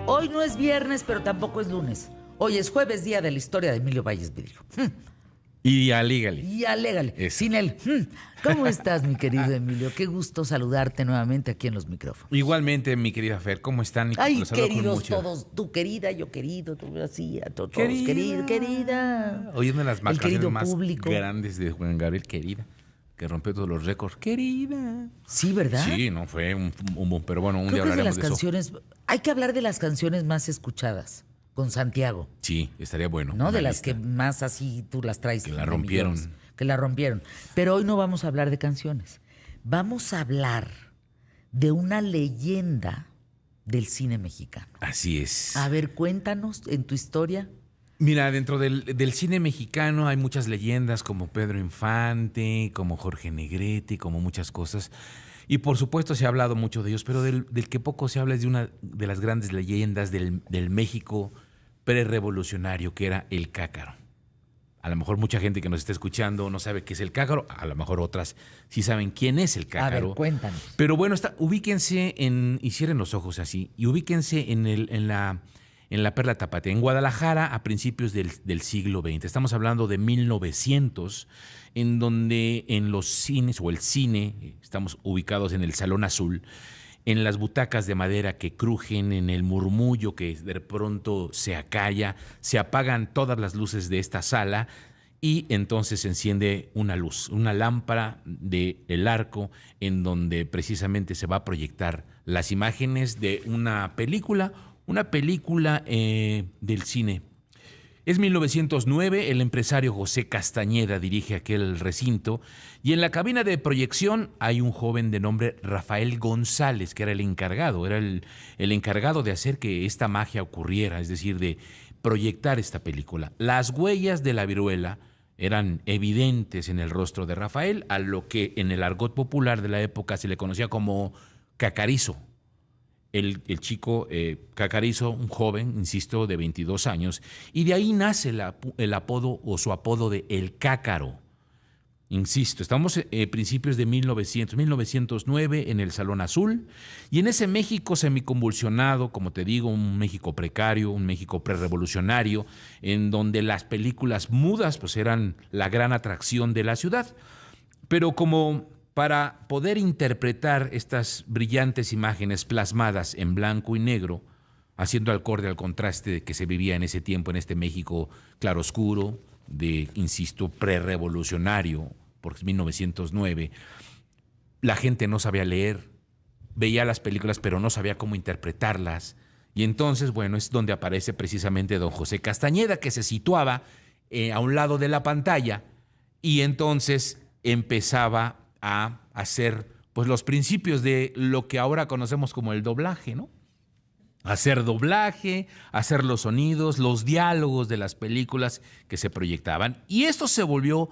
Hoy no es viernes, pero tampoco es lunes. Hoy es jueves, día de la historia de Emilio Valles Vidrio. Y alégale. Y alégale. Eso. Sin él. ¿Cómo estás, mi querido Emilio? Qué gusto saludarte nuevamente aquí en los micrófonos. Igualmente, mi querida Fer, ¿cómo están? Ay, Los saludo con queridos mucho- todos. Tú querida, yo querido, tú así, a todos. Querida. Querida. Hoy es una de las El querido canciones más público. grandes de Juan Gabriel, querida, que rompió todos los récords. Querida. Sí, ¿verdad? Sí, no, fue un boom, pero bueno, un Creo día que es de las hablaremos de eso. canciones. Hay que hablar de las canciones más escuchadas con Santiago, Sí, estaría bueno. ¿no? una De las lista. que más así tú las traes. Que la de rompieron. millones, que la rompieron. Pero hoy no vamos a hablar de canciones. Vamos a hablar de una leyenda del cine mexicano. Así es. A ver, cuéntanos en tu historia. Mira, dentro del cine mexicano hay muchas leyendas como Pedro Infante, como Jorge Negrete, como muchas cosas. Y por supuesto se ha hablado mucho de ellos, pero del que poco se habla es de una de las grandes leyendas del México prerevolucionario, que era el cácaro. A lo mejor mucha gente que nos está escuchando no sabe qué es el cácaro, a lo mejor otras sí saben quién es el A cácaro. ver, cuéntanos. Pero bueno, ubíquense y cierren los ojos así, y ubíquense en la Perla Tapatía, en Guadalajara, a principios del siglo XX. Estamos hablando de 1900, en donde en los cines, o el cine, estamos ubicados en el Salón Azul, en las butacas de madera que crujen, en el murmullo que de pronto se acalla, se apagan todas las luces de esta sala y entonces se enciende una luz, una lámpara del arco en donde precisamente se va a proyectar las imágenes de una película del cine. Es 1909, el empresario José Castañeda dirige aquel recinto y en la cabina de proyección hay un joven de nombre Rafael González, que era el encargado, el encargado de hacer que esta magia ocurriera, es decir, de proyectar esta película. Las huellas de la viruela eran evidentes en el rostro de Rafael, a lo que en el argot popular de la época se le conocía como cacarizo. El chico Cacarizo, un joven, insisto, de 22 años, y de ahí nace el apodo o su apodo de El Cácaro. Insisto, estamos principios de 1909, en el Salón Azul, y en ese México semiconvulsionado, como te digo, un México precario, un México prerevolucionario, en donde las películas mudas pues eran la gran atracción de la ciudad. Pero como para poder interpretar estas brillantes imágenes plasmadas en blanco y negro, haciendo acorde al contraste que se vivía en ese tiempo, en este México claroscuro, insisto, prerrevolucionario, porque es 1909, la gente no sabía leer, veía las películas, pero no sabía cómo interpretarlas. Y entonces, bueno, es donde aparece precisamente don José Castañeda, que se situaba a un lado de la pantalla, y entonces empezaba a hacer pues los principios de lo que ahora conocemos como el doblaje, ¿no? Hacer doblaje, hacer los sonidos, los diálogos de las películas que se proyectaban. Y esto se volvió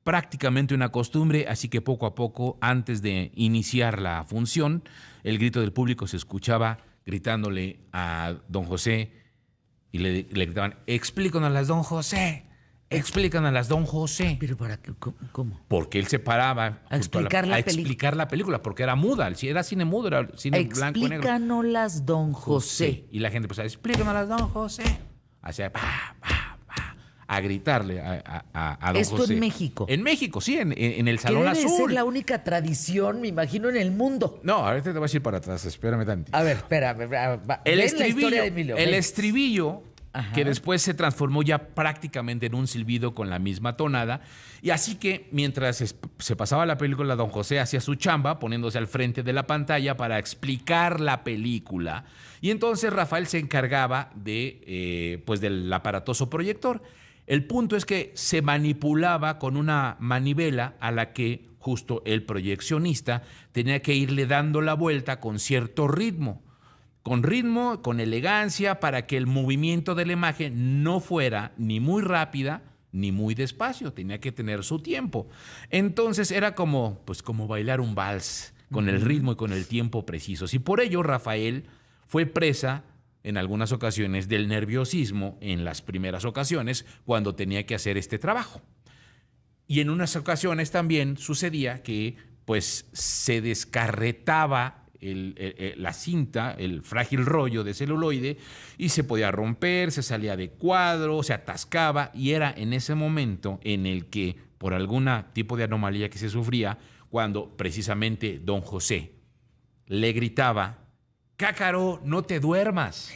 prácticamente una costumbre, así que poco a poco, antes de iniciar la función, el grito del público se escuchaba gritándole a don José y le gritaban: explícanos, don José. Explícanos, don José. ¿Pero para qué? ¿Cómo? Porque él se paraba A explicar la película. explicar la película, porque era muda, era cine mudo, era cine blanco y negro. Explícanos, don José. Y la gente pues, explícanos, don José. Hacía a gritarle a don Esto José. en México. En México, sí, en el Que Salón debe de Azul. ser la única tradición, me imagino, en el mundo. No, ahorita te voy a ir para atrás, espérame tantito. A ver, espera. El ven la estribillo, historia de Emilio. el ven. estribillo, Ajá. que después se transformó ya prácticamente en un silbido con la misma tonada. Y así que mientras se pasaba la película, don José hacía su chamba poniéndose al frente de la pantalla para explicar la película. Y entonces Rafael se encargaba pues del aparatoso proyector. El punto es que se manipulaba con una manivela a la que justo el proyeccionista tenía que irle dando la vuelta con cierto ritmo. Con elegancia, para que el movimiento de la imagen no fuera ni muy rápida ni muy despacio, tenía que tener su tiempo. Entonces era como bailar un vals, con el ritmo y con el tiempo precisos. Y por ello Rafael fue presa en algunas ocasiones del nerviosismo, en las primeras ocasiones, cuando tenía que hacer este trabajo. Y en unas ocasiones también sucedía que pues se descarretaba la cinta, el frágil rollo de celuloide, y se podía romper, se salía de cuadro, se atascaba, y era en ese momento en el que, por algún tipo de anomalía que se sufría, cuando precisamente don José le gritaba: «Cácaro, no te duermas».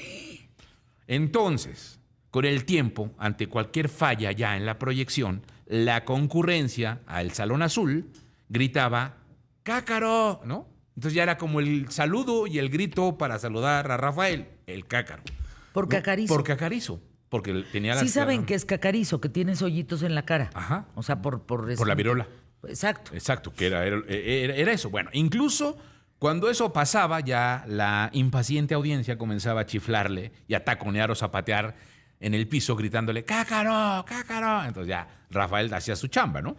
Entonces, con el tiempo, ante cualquier falla ya en la proyección, la concurrencia al Salón Azul gritaba: «Cácaro», ¿no? Entonces ya era como el saludo y el grito para saludar a Rafael, el cácaro. Por cacarizo. Por cacarizo. Porque tenía Sí saben que es cacarizo, que tienes hoyitos en la cara. Ajá. O sea, por la virola. Exacto. Exacto, que era eso. Bueno, incluso cuando eso pasaba, ya la impaciente audiencia comenzaba a chiflarle y a taconear o zapatear en el piso gritándole: «¡Cácaro! ¡Cácaro!». Entonces ya Rafael hacía su chamba, ¿no?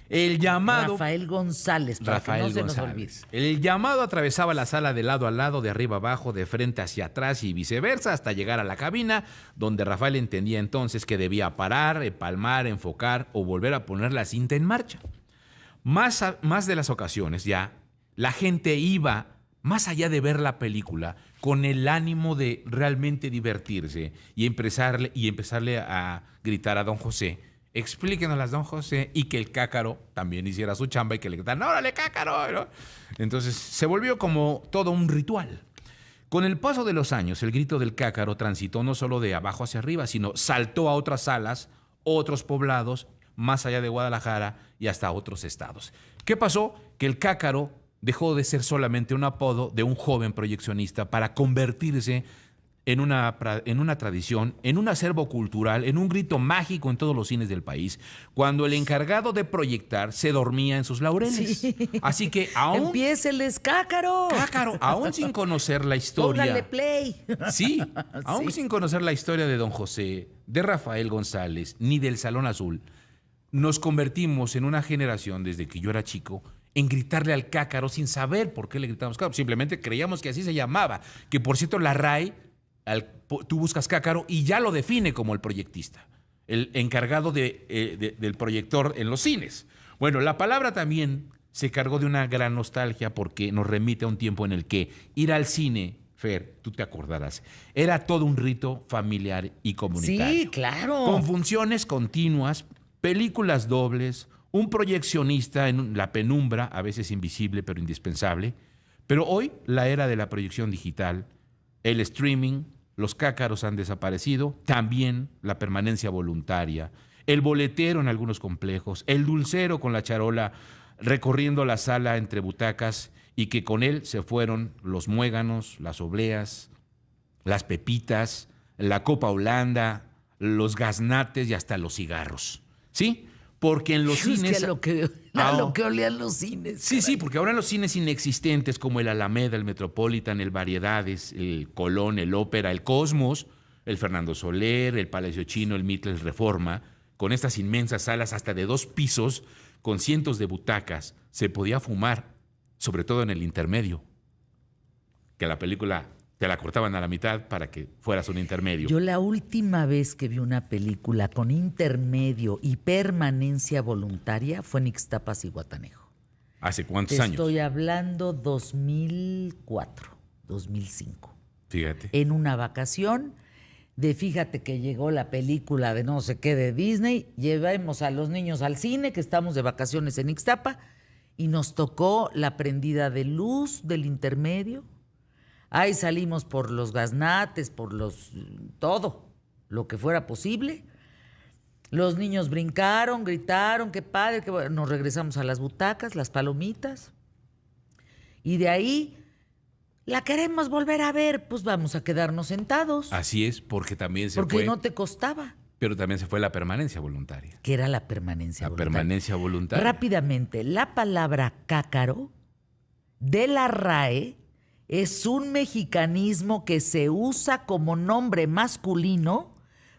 El llamado... Rafael González, para que no se nos olvide. El llamado atravesaba la sala de lado a lado, de arriba abajo, de frente hacia atrás y viceversa, hasta llegar a la cabina, donde Rafael entendía entonces que debía parar, empalmar, enfocar o volver a poner la cinta en marcha. Más de las ocasiones ya, la gente iba más allá de ver la película con el ánimo de realmente divertirse y empezarle a gritar a don José: «Explíquenoslas, don José», y que el cácaro también hiciera su chamba y que le gritaran: «¡Órale, cácaro!», ¿no? Entonces se volvió como todo un ritual. Con el paso de los años, el grito del cácaro transitó no solo de abajo hacia arriba, sino saltó a otras salas, otros poblados, más allá de Guadalajara y hasta otros estados. ¿Qué pasó? Que el cácaro dejó de ser solamente un apodo de un joven proyeccionista para convertirse en una tradición, en un acervo cultural, en un grito mágico en todos los cines del país, cuando el encargado de proyectar se dormía en sus laureles. Sí. Así que aún... ¡Empiéceles, cácaro! ¡Cácaro! Aún sin conocer la historia... ¡Póngale play! Sí, aún sin conocer la historia de don José, de Rafael González, ni del Salón Azul, nos convertimos en una generación, desde que yo era chico, en gritarle al cácaro sin saber por qué le gritábamos cácaro. Simplemente creíamos que así se llamaba. Que, por cierto, la RAE, tú buscas cácaro y ya lo define como el proyectista, el encargado del proyector en los cines. Bueno, la palabra también se cargó de una gran nostalgia porque nos remite a un tiempo en el que ir al cine, Fer, tú te acordarás, era todo un rito familiar y comunitario. Sí, claro. Con funciones continuas, películas dobles, un proyeccionista en la penumbra, a veces invisible pero indispensable. Pero hoy, la era de la proyección digital, el streaming, los cácaros han desaparecido, también la permanencia voluntaria, el boletero en algunos complejos, el dulcero con la charola recorriendo la sala entre butacas, y que con él se fueron los muéganos, las obleas, las pepitas, la copa Holanda, los gaznates y hasta los cigarros. ¿Sí? Porque en los cines... Es que a lo que olían los cines. Sí, sí, porque ahora en los cines inexistentes como el Alameda, el Metropolitan, el Variedades, el Colón, el Ópera, el Cosmos, el Fernando Soler, el Palacio Chino, el Mitre, el Reforma, con estas inmensas salas hasta de 2 pisos, con cientos de butacas, se podía fumar, sobre todo en el intermedio, que la película te la cortaban a la mitad para que fueras un intermedio. Yo la última vez que vi una película con intermedio y permanencia voluntaria fue en Ixtapas y Guatanejo. ¿Hace cuántos años? Estoy hablando 2004, 2005. Fíjate. En una vacación fíjate que llegó la película de no sé qué de Disney, llevamos a los niños al cine, que estamos de vacaciones en Ixtapa, y nos tocó la prendida de luz del intermedio. Ahí salimos por los gaznates, todo lo que fuera posible. Los niños brincaron, gritaron, qué padre, qué bueno. Nos regresamos a las butacas, las palomitas. Y de ahí, ¿la queremos volver a ver? Pues vamos a quedarnos sentados. Así es, porque también se fue... Porque no te costaba. Pero también se fue la permanencia voluntaria. ¿Qué era la permanencia voluntaria? La permanencia voluntaria. Rápidamente, la palabra cácaro de la RAE es un mexicanismo que se usa como nombre masculino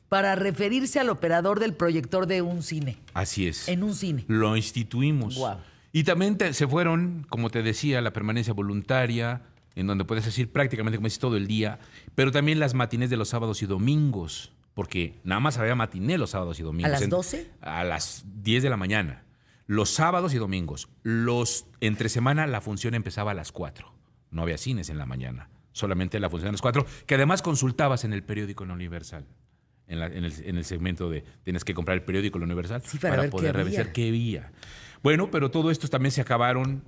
para referirse al operador del proyector de un cine. Así es. En un cine. Lo instituimos. Wow. Y también se fueron, como te decía, la permanencia voluntaria, en donde puedes decir prácticamente como dices todo el día, pero también las matinés de los sábados y domingos, porque nada más había matiné los sábados y domingos. ¿A las 12? A las 10 de la mañana. Los sábados y domingos. Entre semana la función empezaba a las 4. No había cines en la mañana. Solamente la función de las 4, que además consultabas en el periódico en Universal. En el segmento de tienes que comprar el periódico en Universal Sí, para ver poder qué revisar había. qué había. Bueno, pero todo esto también se acabaron.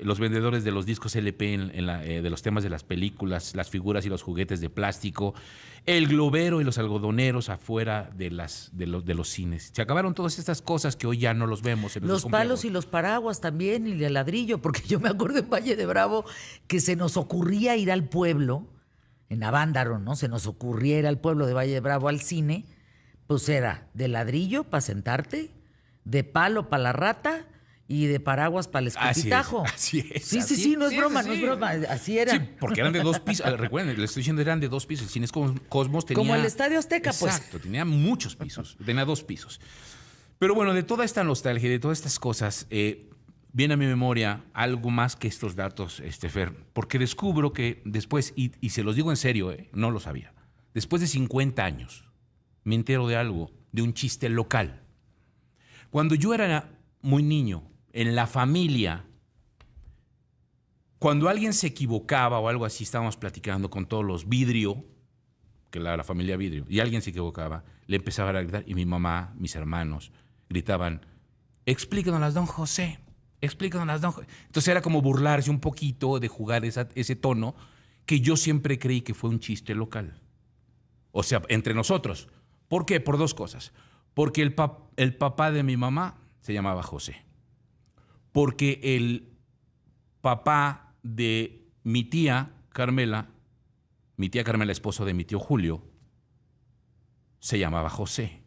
Los vendedores de los discos LP de los temas de las películas, las figuras y los juguetes de plástico, el globero y los algodoneros afuera de los cines. Se acabaron todas estas cosas que hoy ya no los vemos en Los complejos. palos y los paraguas también, y el ladrillo, porque yo me acuerdo en Valle de Bravo que se nos ocurría ir al pueblo, en Avándaro, ¿no? Se nos ocurría ir al pueblo de Valle de Bravo al cine, pues era de ladrillo para sentarte, de palo para la rata y de paraguas para el escupitajo. Así es. Sí, no es broma, no es broma, así era. Sí, porque eran de 2 pisos. Recuerden, les estoy diciendo, eran de 2 pisos. El Cines Cosmos tenía... Como el Estadio Azteca, pues. Exacto, tenía muchos pisos. Tenía 2 pisos. Pero bueno, de toda esta nostalgia, de todas estas cosas, viene a mi memoria algo más que estos datos, Fer, porque descubro que después, y se los digo en serio, no lo sabía, después de 50 años, me entero de algo, de un chiste local. Cuando yo era muy niño, en la familia, cuando alguien se equivocaba o algo así, estábamos platicando con todos los Vidrio, que la familia Vidrio, y alguien se equivocaba, le empezaban a gritar, y mi mamá, mis hermanos, gritaban, explícanos, don José, explícanos, don José. Entonces era como burlarse un poquito de jugar ese tono, que yo siempre creí que fue un chiste local. O sea, entre nosotros. ¿Por qué? Por 2 cosas. Porque el papá de mi mamá se llamaba José. Porque el papá de mi tía Carmela, esposo de mi tío Julio, se llamaba José.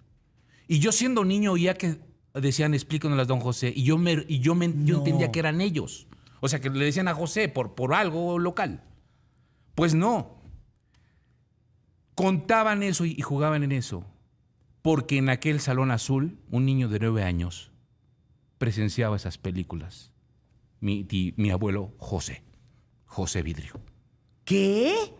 Y yo siendo niño oía que decían, explícanos don José, y yo entendía que eran ellos. O sea, que le decían a José por algo local. Pues no. Contaban eso y jugaban en eso. Porque en aquel salón azul, un niño de 9 años presenciaba esas películas. Mi abuelo José Vidrio. ¿Qué?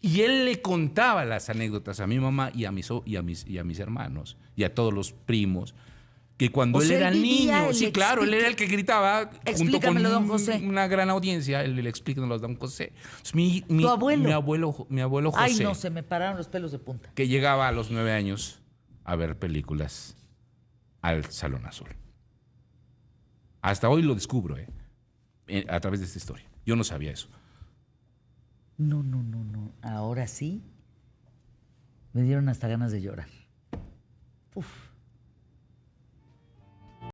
Y él le contaba las anécdotas a mi mamá y a mis hermanos y a todos los primos, que cuando él era niño, sí, claro, él era el que gritaba junto con don José. una gran audiencia, él le explícanos don José. ¿Tu abuelo? Mi abuelo José. Ay, no, se me pararon los pelos de punta. Que llegaba a los 9 años a ver películas al Salón Azul. Hasta hoy lo descubro, a través de esta historia. Yo no sabía eso. No. Ahora sí me dieron hasta ganas de llorar. Uf.